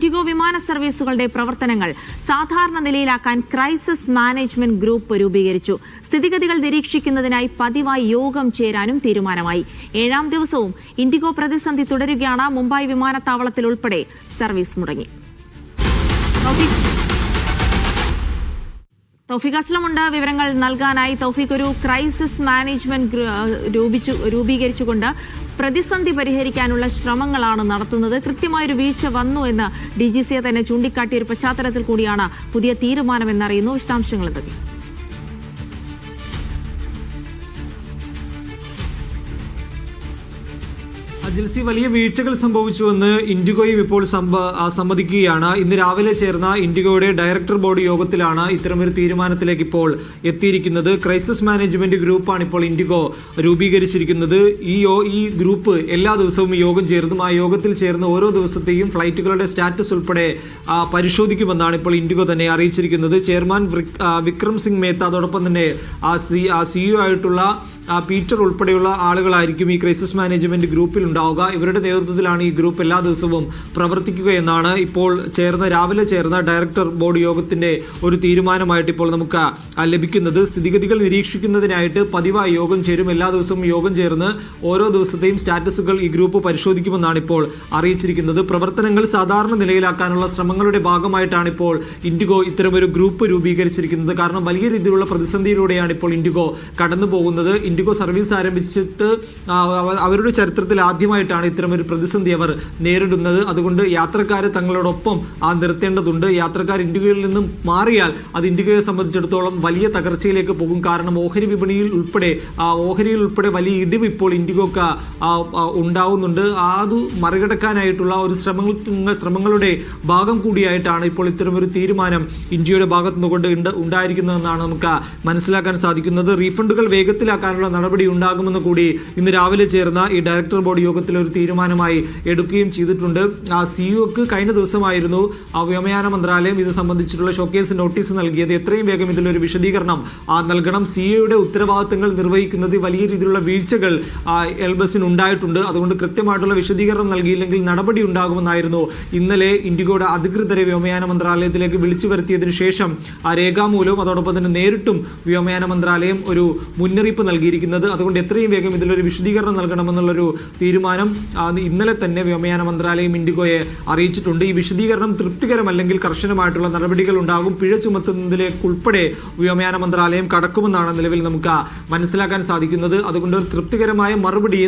IndiGo വിമാന സർവീസുകളുടെ പ്രവർത്തനങ്ങൾ സാധാരണ നിലയിലാക്കാൻ ക്രൈസിസ് മാനേജ്മെന്റ് ഗ്രൂപ്പ് രൂപീകരിച്ചു. സ്ഥിതിഗതികൾ നിരീക്ഷിക്കുന്നതിനായി പതിവായി യോഗം ചേരാനും തീരുമാനമായി. 7ാം ദിവസവും ഇൻഡിഗോ പ്രതിസന്ധി തുടരുകയാണ്. മുംബൈ വിമാനത്താവളത്തിൽ ഉൾപ്പെടെ സർവീസ് മുടങ്ങി. തൗഫീഖ് അസ്ലമുണ്ട് വിവരങ്ങൾ നൽകാനായി. തൗഫീഖ്, ഒരു ക്രൈസിസ് മാനേജ്മെന്റ് രൂപീകരിച്ചുകൊണ്ട് പ്രതിസന്ധി പരിഹരിക്കാനുള്ള ശ്രമങ്ങളാണ് നടത്തുന്നത്. കൃത്യമായൊരു വീഴ്ച വന്നു എന്ന് DGCA തന്നെ ചൂണ്ടിക്കാട്ടിയ ഒരു പശ്ചാത്തലത്തിൽ കൂടിയാണ് പുതിയ തീരുമാനമെന്നറിയുന്നു. വിശദാംശങ്ങൾ എന്തൊക്കെ? ജിൽസി, വലിയ വീഴ്ചകൾ സംഭവിച്ചുവെന്ന് ഇൻഡിഗോയും ഇപ്പോൾ സമ്മതിക്കുകയാണ്. ഇന്ന് രാവിലെ ചേർന്ന ഇൻഡിഗോയുടെ ഡയറക്ടർ ബോർഡ് യോഗത്തിലാണ് ഇത്തരമൊരു തീരുമാനത്തിലേക്ക് ഇപ്പോൾ എത്തിയിരിക്കുന്നത്. ക്രൈസിസ് മാനേജ്മെന്റ് ഗ്രൂപ്പാണ് ഇപ്പോൾ ഇൻഡിഗോ രൂപീകരിച്ചിരിക്കുന്നത്. ഈ ഗ്രൂപ്പ് എല്ലാ ദിവസവും യോഗം ചേർന്നും ആ യോഗത്തിൽ ചേർന്ന് ഓരോ ദിവസത്തെയും ഫ്ലൈറ്റുകളുടെ സ്റ്റാറ്റസ് ഉൾപ്പെടെ പരിശോധിക്കുമെന്നാണ് ഇപ്പോൾ ഇൻഡിഗോ തന്നെ അറിയിച്ചിരിക്കുന്നത്. ചെയർമാൻ വിക്രം സിംഗ് മേത്ത, അതോടൊപ്പം തന്നെ CEO ആയിട്ടുള്ള പീറ്റർ ഉൾപ്പെടെയുള്ള ആളുകളായിരിക്കും ഈ ക്രൈസിസ് മാനേജ്മെന്റ് ഗ്രൂപ്പിൽ ഉണ്ടാവുക. ഇവരുടെ നേതൃത്വത്തിലാണ് ഈ ഗ്രൂപ്പ് എല്ലാ ദിവസവും പ്രവർത്തിക്കുക എന്നാണ് ഇപ്പോൾ രാവിലെ ചേർന്ന ഡയറക്ടർ ബോർഡ് യോഗത്തിന്റെ ഒരു തീരുമാനമായിട്ട് ഇപ്പോൾ നമുക്ക് ലഭിക്കുന്നത്. സ്ഥിതിഗതികൾ നിരീക്ഷിക്കുന്നതിനായിട്ട് പതിവായി യോഗം ചേരും. എല്ലാ ദിവസവും യോഗം ചേർന്ന് ഓരോ ദിവസത്തെയും സ്റ്റാറ്റസുകൾ ഈ ഗ്രൂപ്പ് പരിശോധിക്കുമെന്നാണ് ഇപ്പോൾ അറിയിച്ചിരിക്കുന്നത്. പ്രവർത്തനങ്ങൾ സാധാരണ നിലയിലാക്കാനുള്ള ശ്രമങ്ങളുടെ ഭാഗമായിട്ടാണ് ഇപ്പോൾ ഇൻഡിഗോ ഇത്തരമൊരു ഗ്രൂപ്പ് രൂപീകരിച്ചിരിക്കുന്നത്. കാരണം വലിയ രീതിയിലുള്ള പ്രതിസന്ധിയിലൂടെയാണ് ഇപ്പോൾ ഇൻഡിഗോ കടന്നു പോകുന്നത്. ഇൻഡിഗോ സർവീസ് ആരംഭിച്ചിട്ട് അവരുടെ ചരിത്രത്തിൽ ആദ്യമായിട്ടാണ് ഇത്തരമൊരു പ്രതിസന്ധി അവർ നേരിടുന്നത്. അതുകൊണ്ട് യാത്രക്കാരെ തങ്ങളോടൊപ്പം നിർത്തേണ്ടതുണ്ട്. യാത്രക്കാർ ഇൻഡിഗോയിൽ നിന്നും മാറിയാൽ അത് ഇൻഡിഗോയെ സംബന്ധിച്ചിടത്തോളം വലിയ തകർച്ചയിലേക്ക് പോകും. കാരണം ഓഹരി വിപണിയിൽ ഉൾപ്പെടെ വലിയ ഇടിവ് ഇപ്പോൾ ഇൻഡിഗോക്ക് ഉണ്ടാവുന്നുണ്ട്. അത് മറികടക്കാനായിട്ടുള്ള ഒരു ശ്രമങ്ങളുടെ ഭാഗം കൂടിയായിട്ടാണ് ഇപ്പോൾ ഇത്തരമൊരു തീരുമാനം ഇന്ത്യയുടെ ഭാഗത്തു നിന്നുകൊണ്ട് ഉണ്ടായിരിക്കുന്നതെന്നാണ് നമുക്ക് മനസ്സിലാക്കാൻ സാധിക്കുന്നത്. റീഫണ്ടുകൾ വേഗത്തിലാക്കാനുള്ള നടപടി ഉണ്ടാകുമെന്ന് കൂടി ഇന്ന് രാവിലെ ചേർന്ന ഈ ഡയറക്ടർ ബോർഡ് യോഗത്തിൽ ഒരു തീരുമാനമായി എടുക്കുകയും ചെയ്തിട്ടുണ്ട്. CEOക്ക് കഴിഞ്ഞ ദിവസമായിരുന്നു വ്യോമയാന മന്ത്രാലയം ഇത് സംബന്ധിച്ചിട്ടുള്ള ഷോക്കേസ് നോട്ടീസ് നൽകിയത്. എത്രയും വേഗം ഇതിലൊരു വിശദീകരണം നൽകണം. CEOയുടെ ഉത്തരവാദിത്തങ്ങൾ നിർവഹിക്കുന്നത് വലിയ രീതിയിലുള്ള വീഴ്ചകൾ എൽബസിന് ഉണ്ടായിട്ടുണ്ട്. അതുകൊണ്ട് കൃത്യമായിട്ടുള്ള വിശദീകരണം നൽകിയില്ലെങ്കിൽ നടപടി ഉണ്ടാകുമെന്നായിരുന്നു ഇന്നലെ ഇൻഡിഗോയുടെ അധികൃതരെ വ്യോമയാന മന്ത്രാലയത്തിലേക്ക് വിളിച്ചു വരുത്തിയതിനു ശേഷം രേഖാമൂലവും അതോടൊപ്പം തന്നെ നേരിട്ടും വ്യോമയാന മന്ത്രാലയം ഒരു മുന്നറിയിപ്പ് നൽകിയിരിക്കുന്നത്. അതുകൊണ്ട് എത്രയും വേഗം ഇതിലൊരു വിശദീകരണം നൽകണമെന്നുള്ളൊരു തീരുമാനം ഇന്നലെ തന്നെ വ്യോമയാന മന്ത്രാലയം ഇൻഡിഗോയെ അറിയിച്ചിട്ടുണ്ട്. ഈ വിശദീകരണം തൃപ്തികരമല്ലെങ്കിൽ കർശനമായിട്ടുള്ള നടപടികൾ ഉണ്ടാകും. പിഴ ചുമത്തുന്നതിലേക്കുൾപ്പെടെ വ്യോമയാന മന്ത്രാലയം കടക്കുമെന്നാണ് നിലവിൽ നമുക്ക് മനസ്സിലാക്കാൻ സാധിക്കുന്നത്. അതുകൊണ്ട് ഒരു തൃപ്തികരമായ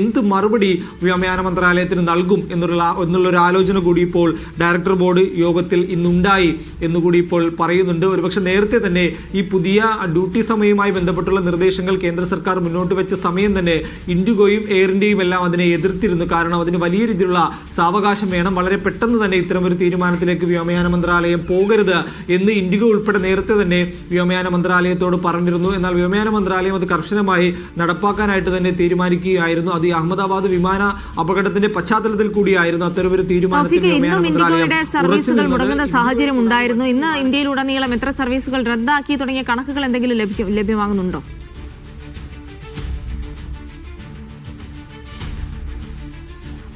എന്ത് മറുപടി വ്യോമയാന മന്ത്രാലയത്തിന് നൽകും എന്നുള്ളൊരു ആലോചന കൂടി ഇപ്പോൾ ഡയറക്ടർ ബോർഡ് യോഗത്തിൽ ഇന്നുണ്ടായി എന്നുകൂടി ഇപ്പോൾ പറയുന്നുണ്ട്. ഒരുപക്ഷെ നേരത്തെ തന്നെ ഈ പുതിയ ഡ്യൂട്ടി സമയവുമായി ബന്ധപ്പെട്ടുള്ള നിർദ്ദേശങ്ങൾ കേന്ദ്ര സർക്കാർ മുന്നോട്ട് വെച്ച സമയം തന്നെ ഇൻഡിഗോയും എയർ ഇന്ത്യയും എല്ലാം അതിനെ എതിർത്തിരുന്നു. കാരണം അതിന് വലിയ രീതിയിലുള്ള സാവകാശം വേണം. വളരെ പെട്ടെന്ന് തന്നെ ഇത്തരമൊരു തീരുമാനത്തിലേക്ക് വ്യോമയാന മന്ത്രാലയം പോകരുത് എന്ന് ഇൻഡിഗോ ഉൾപ്പെടെ നേരത്തെ തന്നെ വ്യോമയാന മന്ത്രാലയത്തോട് പറഞ്ഞിരുന്നു. എന്നാൽ വ്യോമയാന മന്ത്രാലയം അത് കർശനമായി നടപ്പാക്കാനായിട്ട് തന്നെ തീരുമാനിക്കുകയായിരുന്നു. അത് അഹമ്മദാബാദ് വിമാന അപകടത്തിന്റെ പശ്ചാത്തലത്തിൽ കൂടിയായിരുന്നു അത്തരമൊരു തീരുമാനത്തിൽ വ്യോമയാന മന്ത്രാലയം സർവീസുകൾ മുടങ്ങുന്ന സാഹചര്യം ഉണ്ടായിരുന്നു. ഇന്ന് ഇന്ത്യയിലുടനീളം എത്ര സർവീസുകൾ റദ്ദാക്കി തുടങ്ങിയ കണക്കുകൾ എന്തെങ്കിലും ലഭ്യമാകുന്നുണ്ടോ?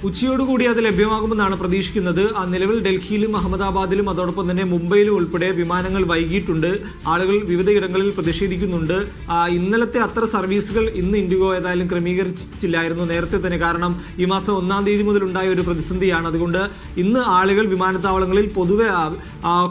ഉച്ചയോടുകൂടി അത് ലഭ്യമാകുമെന്നാണ് പ്രതീക്ഷിക്കുന്നത്. നിലവിൽ ഡൽഹിയിലും അഹമ്മദാബാദിലും അതോടൊപ്പം തന്നെ മുംബൈയിലും ഉൾപ്പെടെ വിമാനങ്ങൾ വൈകിയിട്ടുണ്ട്. ആളുകൾ വിവിധയിടങ്ങളിൽ പ്രതിഷേധിക്കുന്നുണ്ട്. ഇന്നലത്തെ അത്ര സർവീസുകൾ ഇന്ന് ഇൻഡിഗോ ഏതായാലും ക്രമീകരിച്ചില്ലായിരുന്നു നേരത്തെ തന്നെ. കാരണം ഈ മാസം 1-ാം തീയതി മുതൽ ഉണ്ടായ ഒരു പ്രതിസന്ധിയാണ്. അതുകൊണ്ട് ഇന്ന് ആളുകൾ വിമാനത്താവളങ്ങളിൽ പൊതുവെ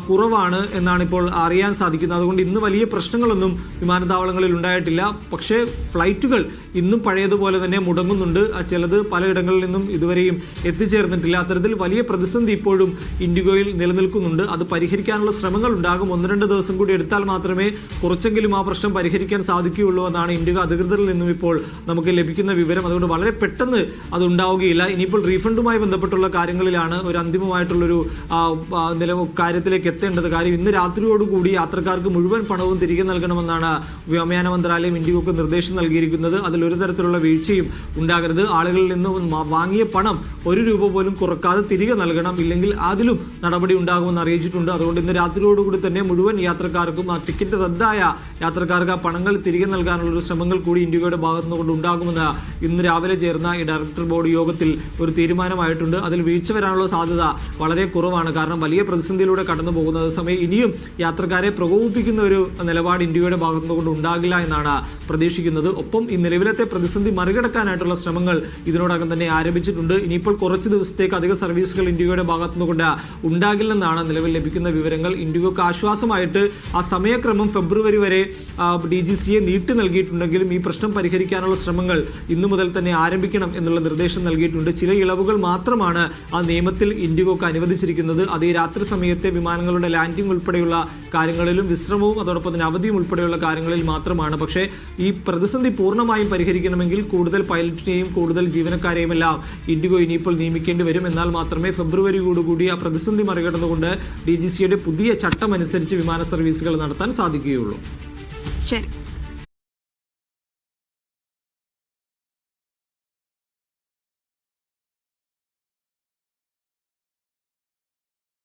കുറവാണ് എന്നാണ് ഇപ്പോൾ അറിയാൻ സാധിക്കുന്നത്. അതുകൊണ്ട് ഇന്ന് വലിയ പ്രശ്നങ്ങളൊന്നും വിമാനത്താവളങ്ങളിൽ ഉണ്ടായിട്ടില്ല. പക്ഷേ ഫ്ലൈറ്റുകൾ ഇന്നും പഴയതുപോലെ തന്നെ മുടങ്ങുന്നുണ്ട്. ചിലത് പലയിടങ്ങളിൽ നിന്നും ഇതുവരെയും എത്തിച്ചേർന്നിട്ടില്ല. അത്തരത്തിൽ വലിയ പ്രതിസന്ധി ഇപ്പോഴും ഇൻഡിഗോയിൽ നിലനിൽക്കുന്നുണ്ട്. അത് പരിഹരിക്കാനുള്ള ശ്രമങ്ങൾ ഉണ്ടാകും. 1-2 ദിവസം കൂടി എടുത്താൽ മാത്രമേ കുറച്ചെങ്കിലും ആ പ്രശ്നം പരിഹരിക്കാൻ സാധിക്കുകയുള്ളൂ എന്നാണ് ഇൻഡിഗോ അധികൃതരിൽ നിന്നും ഇപ്പോൾ നമുക്ക് ലഭിക്കുന്ന വിവരം. അതുകൊണ്ട് വളരെ പെട്ടെന്ന് അത് ഉണ്ടാവുകയില്ല. ഇനിയിപ്പോൾ റീഫണ്ടുമായി ബന്ധപ്പെട്ടുള്ള കാര്യങ്ങളിലാണ് ഒരു അന്തിമമായിട്ടുള്ളൊരു കാര്യത്തിലേക്ക് എത്തേണ്ടത്. കാര്യം ഇന്ന് രാത്രിയോടുകൂടി യാത്രക്കാർക്ക് മുഴുവൻ പണവും തിരികെ നൽകണമെന്നാണ് വ്യോമയാന മന്ത്രാലയം ഇൻഡിഗോക്ക് നിർദ്ദേശം നൽകിയിരിക്കുന്നത്. അതിൽ ഒരു തരത്തിലുള്ള വീഴ്ചയും ഉണ്ടാകരുത്. ആളുകളിൽ നിന്ന് വാങ്ങിയ പണം പണം ₹1 പോലും കുറക്കാതെ തിരികെ നൽകണം, ഇല്ലെങ്കിൽ അതിലും നടപടി ഉണ്ടാകുമെന്ന് അറിയിച്ചിട്ടുണ്ട്. അതുകൊണ്ട് ഇന്ന് രാത്രിയോടുകൂടി തന്നെ മുഴുവൻ യാത്രക്കാർക്കും ആ ടിക്കറ്റ് റദ്ദായ യാത്രക്കാർക്ക് ആ പണങ്ങൾ തിരികെ നൽകാനുള്ള ഒരു ശ്രമങ്ങൾ കൂടി ഇന്ത്യയുടെ ഭാഗത്തുനിന്നുകൊണ്ട് ഉണ്ടാകുമെന്ന് ഇന്ന് രാവിലെ ചേർന്ന ഈ ഡയറക്ടർ ബോർഡ് യോഗത്തിൽ ഒരു തീരുമാനമായിട്ടുണ്ട്. അതിൽ വീഴ്ച വരാനുള്ള സാധ്യത വളരെ കുറവാണ്. കാരണം വലിയ പ്രതിസന്ധിയിലൂടെ കടന്നു പോകുന്ന സമയം ഇനിയും യാത്രക്കാരെ പ്രകോപിപ്പിക്കുന്ന ഒരു നിലപാട് ഇന്ത്യയുടെ ഭാഗത്തുനിന്നുകൊണ്ട് ഉണ്ടാകില്ല എന്നാണ് പ്രതീക്ഷിക്കുന്നത്. ഒപ്പം ഈ നിലവിലത്തെ പ്രതിസന്ധി മറികടക്കാനായിട്ടുള്ള ശ്രമങ്ങൾ ഇതിനോടകം തന്നെ ആരംഭിച്ചിട്ടുണ്ട്. ഇനിയിപ്പോൾ കുറച്ച് ദിവസത്തേക്ക് അധിക സർവീസുകൾ ഇന്ത്യയുടെ ഭാഗത്തുനിന്നുകൊണ്ട് ഉണ്ടാകില്ലെന്നാണ് നിലവിൽ ലഭിക്കുന്ന വിവരങ്ങൾ. ഇന്ത്യക്ക് ആശ്വാസമായിട്ട് ആ സമയക്രമം ഫെബ്രുവരി വരെ DGCA നീട്ടി നൽകിയിട്ടുണ്ടെങ്കിലും ഈ പ്രശ്നം പരിഹരിക്കാനുള്ള ശ്രമങ്ങൾ ഇന്നു മുതൽ തന്നെ ആരംഭിക്കണം എന്നുള്ള നിർദ്ദേശം നൽകിയിട്ടുണ്ട്. ചില ഇളവുകൾ മാത്രമാണ് ആ നിയമത്തിൽ ഇന്ത്യക്ക് അനുവദിച്ചിരിക്കുന്നത്. അത് ഈ രാത്രി സമയത്തെ വിമാനങ്ങളുടെ ലാൻഡിംഗ് ഉൾപ്പെടെയുള്ള കാര്യങ്ങളിലും വിശ്രമവും അതോടൊപ്പം തന്നെ അവധിയും ഉൾപ്പെടെയുള്ള കാര്യങ്ങളിൽ മാത്രമാണ്. പക്ഷേ ഈ പ്രതിസന്ധി പൂർണ്ണമായും പരിഹരിക്കണമെങ്കിൽ കൂടുതൽ പൈലറ്റിനെയും കൂടുതൽ ജീവനക്കാരെയും എല്ലാം ഇന്ത്യക്ക് ഇനിയിപ്പോൾ നിയമിക്കേണ്ടി വരും. എന്നാൽ മാത്രമേ ഫെബ്രുവരിയോടുകൂടി ആ പ്രതിസന്ധി മറികടന്നുകൊണ്ട് DGCA പുതിയ ചട്ടം അനുസരിച്ച് വിമാന സർവീസുകൾ നടത്താൻ സാധിക്കുകയുള്ളൂ. ശരി.